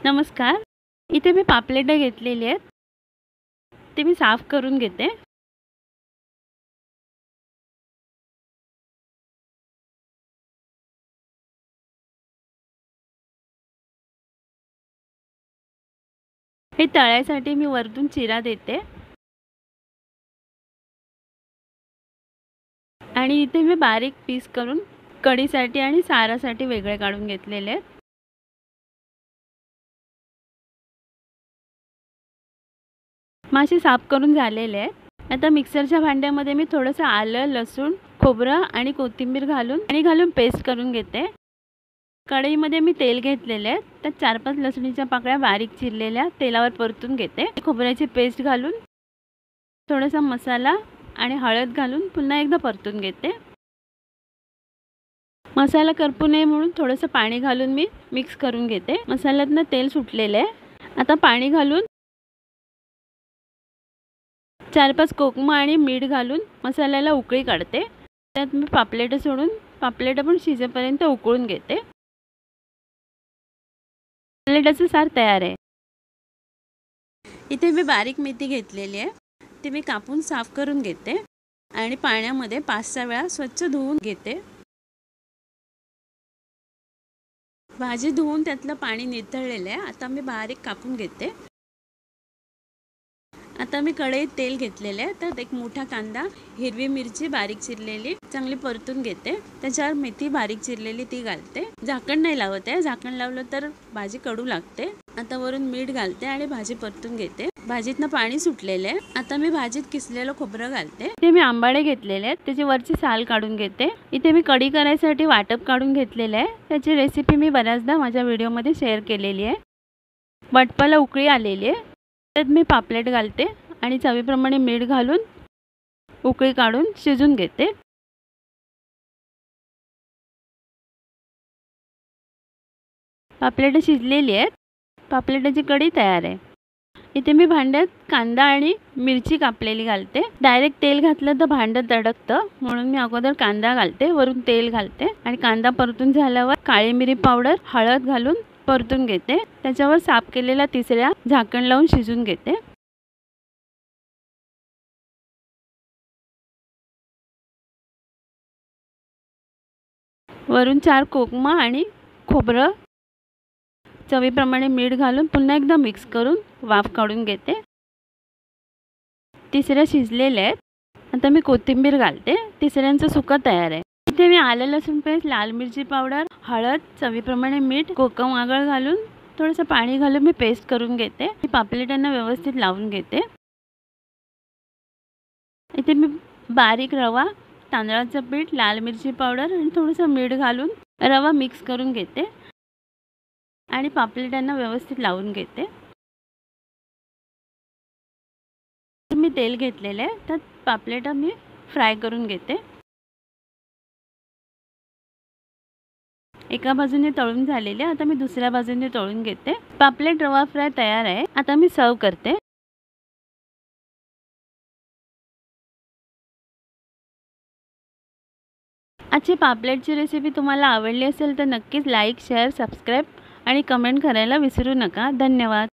नमस्कार. इथे मी पापलेटं घेतलेली आहेत. ते मी साफ करून घेते. हे तळायसाठी मी वरतून चिरा देते. आणि इथे मी बारीक पीस करून कढीसाठी आणि सारासाठी वेगळे काढून घेतलेले आहेत. मासे साफ करून झालेले आहेत. आता मिक्सरच्या भांड्यामध्ये मी थोडंसं आलं, लसूण, खोबरं आणि कोथिंबीर घालून पेस्ट करून घेते. कढईमध्ये मी तेल घेतलेले आहे. त्यात 4-5 लसणीच्या पाकळ्या बारीक चिरलेल्या तेलावर परतून घेते. खोबऱ्याची पेस्ट घालून थोडासा मसाला आणि हळद घालून पुन्हा एकदा परतून घेते. मसाला करपू नये म्हणून थोडंसं पाणी घालून मी मिक्स करून घेते. मसाल्यातनं तेल सुटलेलं आहे. आता पाणी घालून 4-5 कोकमं आणि मीठ घालून मसाल्याला उकळी काढते. त्यात मी पापलेटं सोडून पापलेटं पण शिजेपर्यंत उकळून घेते. पापलेटाचं सार तयार आहे. इथे मी बारीक मेथी घेतलेली आहे. ती मी कापून साफ करून घेते आणि पाण्यामध्ये 5-6 वेळा स्वच्छ धुवून घेते. भाजी धुवून त्यातलं पाणी निथळलेलं आहे. आता मी बारीक कापून घेते. आता मी कढईत तेल घेतलेले आहे. त्यात एक मोठा कांदा, हिरवी मिरची बारीक चिरलेली चांगली परतून घेते. त्याच्यावर मेथी बारीक चिरलेली ती घालते. झाकण नाही लावत आहे. झाकण लावलं तर भाजी कडू लागते. आता वरून मीठ घालते आणि भाजी परतून घेते. भाजीतनं पाणी सुटलेलं आहे. आता मी भाजीत किसलेलं खोबरं घालते. इथे मी आंबाडे घेतलेले आहेत. त्याची वरची साल काढून घेते. इथे मी कढी करायसाठी वाटप काढून घेतलेलं आहे. त्याची रेसिपी मी बऱ्याचदा माझ्या व्हिडिओमध्ये शेअर केलेली आहे. वाटपाला उकळी आलेली आहे. त्यात मी पापलेट घालते आणि चवीप्रमाणे मीठ घालून उकळी काढून शिजून घेते. पापलेट शिजलेली आहेत. पापलेटाची कढी तयार आहे. इथे मी भांड्यात कांदा आणि मिरची कापलेली घालते. डायरेक्ट तेल घातलं तर भांडं तडकतं म्हणून मी अगोदर कांदा घालते, वरून तेल घालते आणि कांदा परतून झाल्यावर काळी मिरी पावडर, हळद घालून परतून घेते. त्याच्यावर साफ केलेल्या तिसऱ्या झाकण लावून शिजून घेते. वरून 4 कोकमं आणि खोबरं चवीप्रमाणे मीठ घालून पुन्हा एकदा मिक्स करून वाफ काढून घेते. तिसऱ्या आलेल्या आहेत. आता मी कोथिंबीर घालते. तिसऱ्यांचं सुकं तयार आहे. इथे मी आलं लसूण पेस्ट, लाल मिरची पावडर, हळद, चवीप्रमाणे मीठ, कोकम आगळ घालून थोडंसं पाणी घालून मी पेस्ट करून घेते. पापलेटांना व्यवस्थित लावून घेते. इथे मी बारीक रवा, तांदळाचं पीठ, लाल मिरची पावडर आणि थोडंसं मीठ घालून रवा मिक्स करून घेते आणि पापलेटांना व्यवस्थित लावून घेते. मी तेल घेतलेलं आहे. त्यात पापलेटा मी फ्राय करून घेते. एका बाजूने तळून झालेले. आता मी दुसऱ्या बाजूने तळून घेते. पापलेट रवा फ्राय तयार आहे. आता मी सर्व करते. आजची पापलेटची रेसिपी तुम्हाला आवडली असेल तर नक्कीच लाईक, शेअर, सबस्क्राईब आणि कमेंट करायला विसरू नका. धन्यवाद.